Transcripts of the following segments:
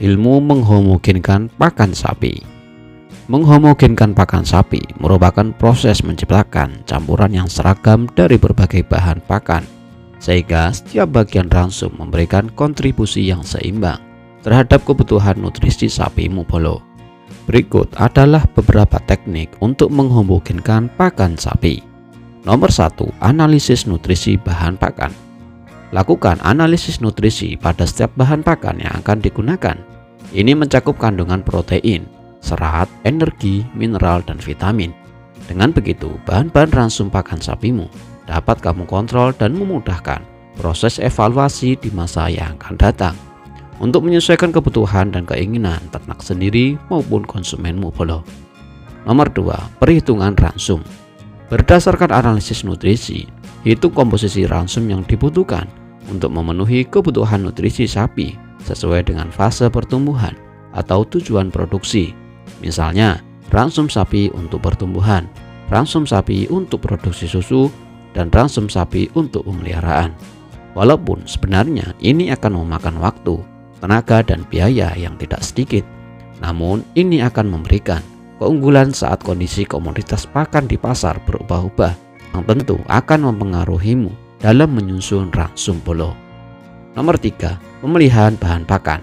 ilmu menghomogenkan pakan sapi. Menghomogenkan pakan sapi merupakan proses menciptakan campuran yang seragam dari berbagai bahan pakan, sehingga setiap bagian ransum memberikan kontribusi yang seimbang terhadap kebutuhan nutrisi sapimu bolo. Berikut adalah beberapa teknik untuk menghomogenkan pakan sapi. Nomor 1. Analisis nutrisi bahan pakan. Lakukan analisis nutrisi pada setiap bahan pakan yang akan digunakan. Ini mencakup kandungan protein, serat, energi, mineral, dan vitamin. Dengan begitu, bahan-bahan ransum pakan sapimu dapat kamu kontrol dan memudahkan proses evaluasi di masa yang akan datang untuk menyesuaikan kebutuhan dan keinginan ternak sendiri maupun konsumenmu bolo. Nomor 2. Perhitungan ransum. Berdasarkan analisis nutrisi, hitung komposisi ransum yang dibutuhkan untuk memenuhi kebutuhan nutrisi sapi sesuai dengan fase pertumbuhan atau tujuan produksi. Misalnya, ransum sapi untuk pertumbuhan, ransum sapi untuk produksi susu, dan ransum sapi untuk pemeliharaan. Walaupun sebenarnya ini akan memakan waktu, tenaga, dan biaya yang tidak sedikit, namun ini akan memberikan keunggulan saat kondisi komoditas pakan di pasar berubah-ubah yang tentu akan mempengaruhimu dalam menyusun ransum bolo. Nomor 3. Pemilihan bahan pakan.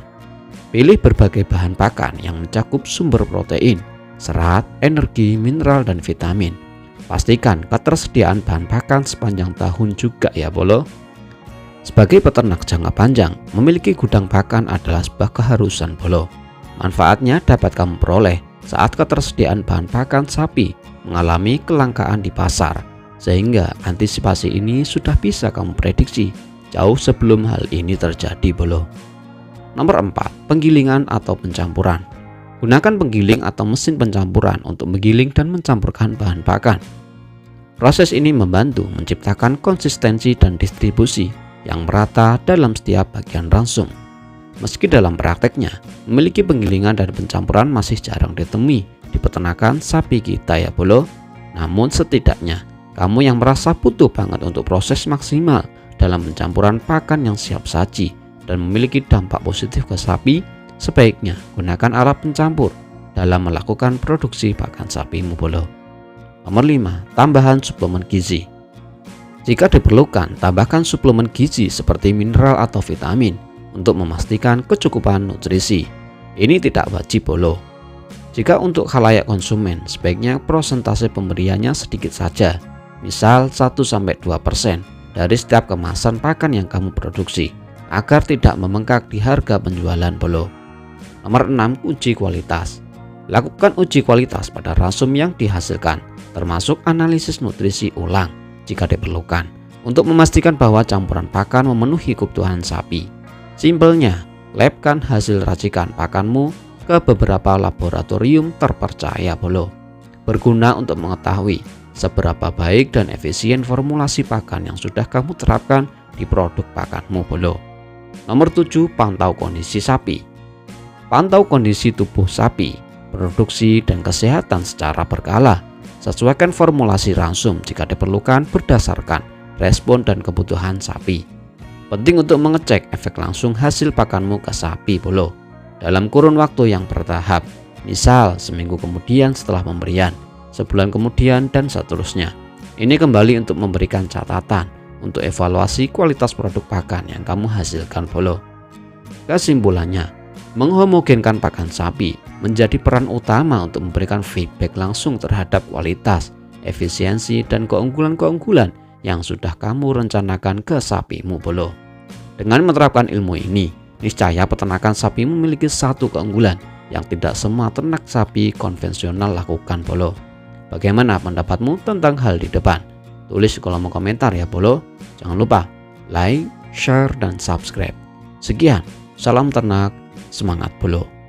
Pilih berbagai bahan pakan yang mencakup sumber protein, serat, energi, mineral, dan vitamin. Pastikan ketersediaan bahan pakan sepanjang tahun juga ya bolo. Sebagai peternak jangka panjang, memiliki gudang pakan adalah sebuah keharusan bolo. Manfaatnya dapat kamu peroleh saat ketersediaan bahan pakan sapi mengalami kelangkaan di pasar, sehingga antisipasi ini sudah bisa kamu prediksi jauh sebelum hal ini terjadi bolo. Nomor 4. Penggilingan atau pencampuran. Gunakan penggiling atau mesin pencampuran untuk menggiling dan mencampurkan bahan pakan. Proses ini membantu menciptakan konsistensi dan distribusi yang merata dalam setiap bagian ransum. Meski dalam prakteknya, memiliki penggilingan dan pencampuran masih jarang ditemui di peternakan sapi kita ya bolo. Namun setidaknya, kamu yang merasa butuh banget untuk proses maksimal dalam pencampuran pakan yang siap saji dan memiliki dampak positif ke sapi, sebaiknya gunakan alat pencampur dalam melakukan produksi pakan sapimu bolo. Nomor 5. Tambahan suplemen gizi. Jika diperlukan, tambahkan suplemen gizi seperti mineral atau vitamin untuk memastikan kecukupan nutrisi. Ini tidak wajib bolo. Jika untuk khalayak konsumen, sebaiknya persentase pemberiannya sedikit saja, misal 1-2% dari setiap kemasan pakan yang kamu produksi, agar tidak membengkak di harga penjualan bolo. Nomor 6. Uji kualitas. Lakukan uji kualitas pada ransum yang dihasilkan, termasuk analisis nutrisi ulang jika diperlukan, untuk memastikan bahwa campuran pakan memenuhi kebutuhan sapi. Simpelnya, labkan hasil racikan pakanmu ke beberapa laboratorium terpercaya bolo. Berguna untuk mengetahui seberapa baik dan efisien formulasi pakan yang sudah kamu terapkan di produk pakanmu bolo. Nomor 7. Pantau kondisi sapi. Pantau kondisi tubuh sapi, produksi, dan kesehatan secara berkala. Sesuaikan formulasi ransum jika diperlukan berdasarkan respon dan kebutuhan sapi. Penting untuk mengecek efek langsung hasil pakanmu ke sapi bolo dalam kurun waktu yang bertahap, misal seminggu kemudian setelah pemberian, sebulan kemudian, dan seterusnya. Ini kembali untuk memberikan catatan untuk evaluasi kualitas produk pakan yang kamu hasilkan bolo. Kesimpulannya, menghomogenkan pakan sapi menjadi peran utama untuk memberikan feedback langsung terhadap kualitas, efisiensi, dan keunggulan-keunggulan yang sudah kamu rencanakan ke sapimu bolo. Dengan menerapkan ilmu ini, niscaya peternakan sapi memiliki satu keunggulan yang tidak semua ternak sapi konvensional lakukan bolo. Bagaimana pendapatmu tentang hal di depan? Tulis di kolom komentar ya bolo. Jangan lupa like, share, dan subscribe. Sekian, salam ternak, semangat bolo.